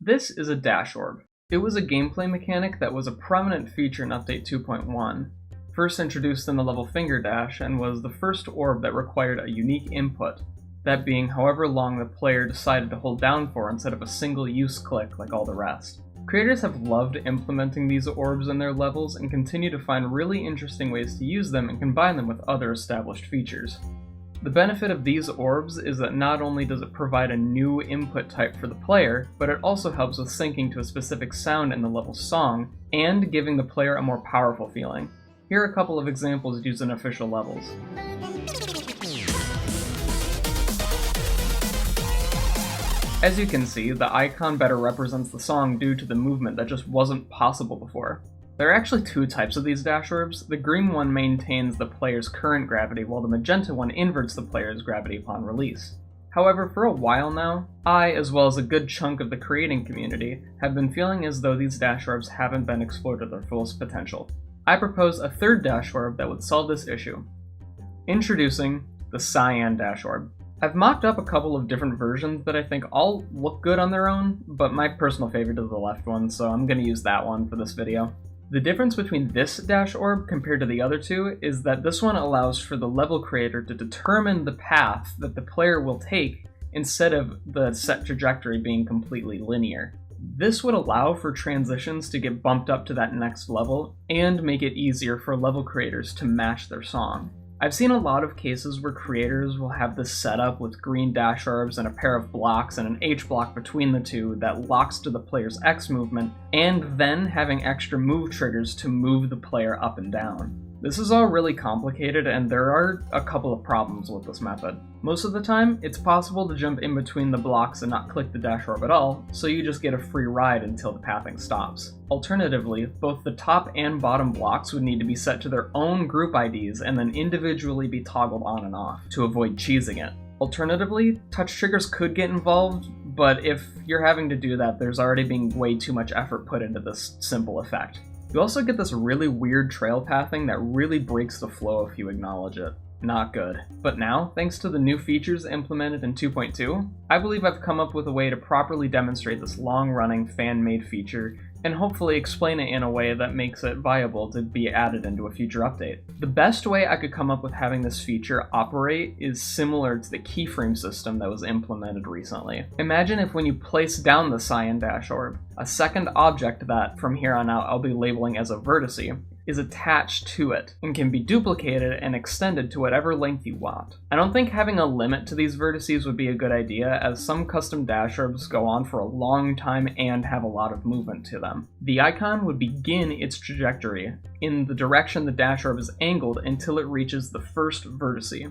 This is a dash orb. It was a gameplay mechanic that was a prominent feature in Update 2.1, first introduced in the level Finger Dash, and was the first orb that required a unique input, that being however long the player decided to hold down for instead of a single-use click like all the rest. Creators have loved implementing these orbs in their levels and continue to find really interesting ways to use them and combine them with other established features. The benefit of these orbs is that not only does it provide a new input type for the player, but it also helps with syncing to a specific sound in the level's song, and giving the player a more powerful feeling. Here are a couple of examples used in official levels. As you can see, the icon better represents the song due to the movement that just wasn't possible before. There are actually two types of these dash orbs. The green one maintains the player's current gravity, while the magenta one inverts the player's gravity upon release. However, for a while now, I, as well as a good chunk of the creating community, have been feeling as though these dash orbs haven't been explored to their fullest potential. I propose a third dash orb that would solve this issue. Introducing the Cyan dash orb. I've mocked up a couple of different versions that I think all look good on their own, but my personal favorite is the left one, so I'm going to use that one for this video. The difference between this dash orb compared to the other two is that this one allows for the level creator to determine the path that the player will take instead of the set trajectory being completely linear. This would allow for transitions to get bumped up to that next level and make it easier for level creators to match their song. I've seen a lot of cases where creators will have this set up with green dash orbs and a pair of blocks and an H block between the two that locks to the player's X movement, and then having extra move triggers to move the player up and down. This is all really complicated, and there are a couple of problems with this method. Most of the time, it's possible to jump in between the blocks and not click the dash orb at all, so you just get a free ride until the pathing stops. Alternatively, both the top and bottom blocks would need to be set to their own group IDs and then individually be toggled on and off to avoid cheesing it. Alternatively, touch triggers could get involved, but if you're having to do that, there's already being way too much effort put into this simple effect. You also get this really weird trail pathing that really breaks the flow if you acknowledge it. Not good. But now, thanks to the new features implemented in 2.2, I believe I've come up with a way to properly demonstrate this long-running fan-made feature and hopefully explain it in a way that makes it viable to be added into a future update. The best way I could come up with having this feature operate is similar to the keyframe system that was implemented recently. Imagine if when you place down the Cyan dash orb, a second object that, from here on out, I'll be labeling as a vertice, is attached to it and can be duplicated and extended to whatever length you want. I don't think having a limit to these vertices would be a good idea, as some custom dash orbs go on for a long time and have a lot of movement to them. The icon would begin its trajectory in the direction the dash orb is angled until it reaches the first vertice.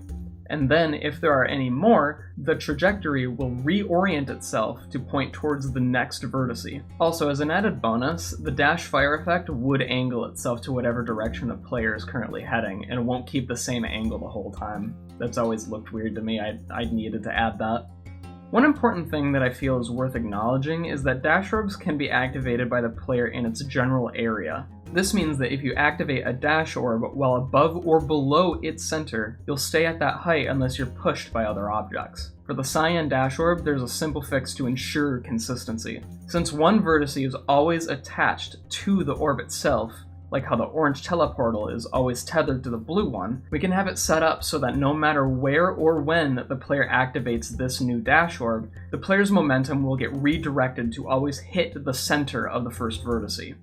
And then, if there are any more, the trajectory will reorient itself to point towards the next vertice. Also, as an added bonus, the dash fire effect would angle itself to whatever direction the player is currently heading, and it won't keep the same angle the whole time. That's always looked weird to me. I needed to add that. One important thing that I feel is worth acknowledging is that dash orbs can be activated by the player in its general area. This means that if you activate a dash orb while above or below its center, you'll stay at that height unless you're pushed by other objects. For the Cyan dash orb, there's a simple fix to ensure consistency. Since one vertice is always attached to the orb itself, like how the orange teleportal is always tethered to the blue one, we can have it set up so that no matter where or when the player activates this new dash orb, the player's momentum will get redirected to always hit the center of the first vertice.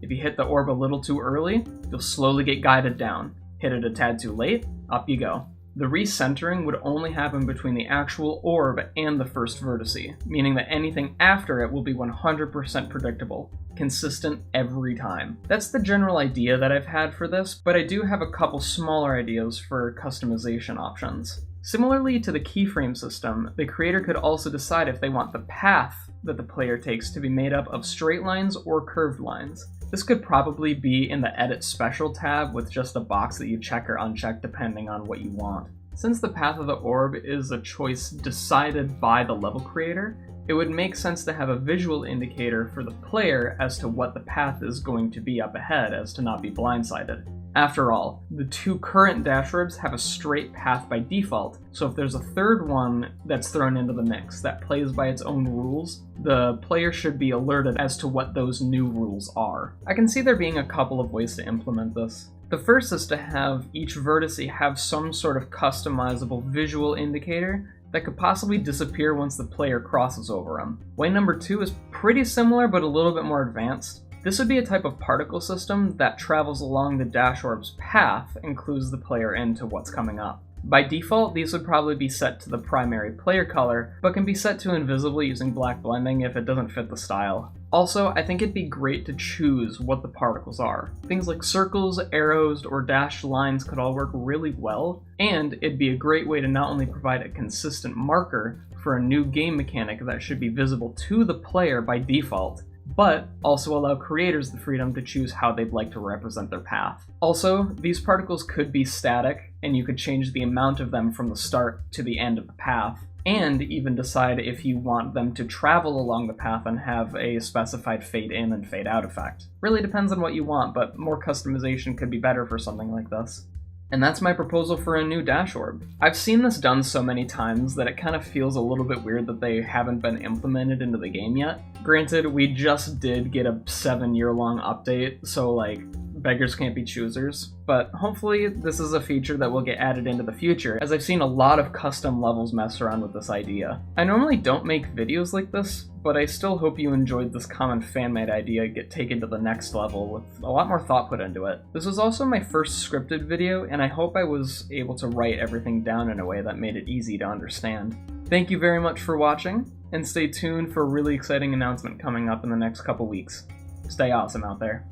If you hit the orb a little too early, you'll slowly get guided down. Hit it a tad too late, up you go. The recentering would only happen between the actual orb and the first vertice, meaning that anything after it will be 100% predictable, consistent every time. That's the general idea that I've had for this, but I do have a couple smaller ideas for customization options. Similarly to the keyframe system, the creator could also decide if they want the path that the player takes to be made up of straight lines or curved lines. This could probably be in the Edit Special tab with just a box that you check or uncheck depending on what you want. Since the path of the orb is a choice decided by the level creator, it would make sense to have a visual indicator for the player as to what the path is going to be up ahead as to not be blindsided. After all, the two current dash orbs have a straight path by default, so if there's a third one that's thrown into the mix that plays by its own rules, the player should be alerted as to what those new rules are. I can see there being a couple of ways to implement this. The first is to have each vertice have some sort of customizable visual indicator that could possibly disappear once the player crosses over them. Way number 2 is pretty similar but a little bit more advanced. This would be a type of particle system that travels along the dash orb's path and clues the player into what's coming up. By default, these would probably be set to the primary player color, but can be set to invisible using black blending if it doesn't fit the style. Also, I think it'd be great to choose what the particles are. Things like circles, arrows, or dashed lines could all work really well, and it'd be a great way to not only provide a consistent marker for a new game mechanic that should be visible to the player by default, but also allow creators the freedom to choose how they'd like to represent their path. Also, these particles could be static, and you could change the amount of them from the start to the end of the path, and even decide if you want them to travel along the path and have a specified fade in and fade out effect. Really depends on what you want, but more customization could be better for something like this. And that's my proposal for a new dash orb. I've seen this done so many times that it kind of feels a little bit weird that they haven't been implemented into the game yet. Granted, we just did get a 7-year-long update, so like, beggars can't be choosers, but hopefully this is a feature that will get added into the future, as I've seen a lot of custom levels mess around with this idea. I normally don't make videos like this, but I still hope you enjoyed this common fan-made idea get taken to the next level with a lot more thought put into it. This was also my first scripted video, and I hope I was able to write everything down in a way that made it easy to understand. Thank you very much for watching, and stay tuned for a really exciting announcement coming up in the next couple weeks. Stay awesome out there.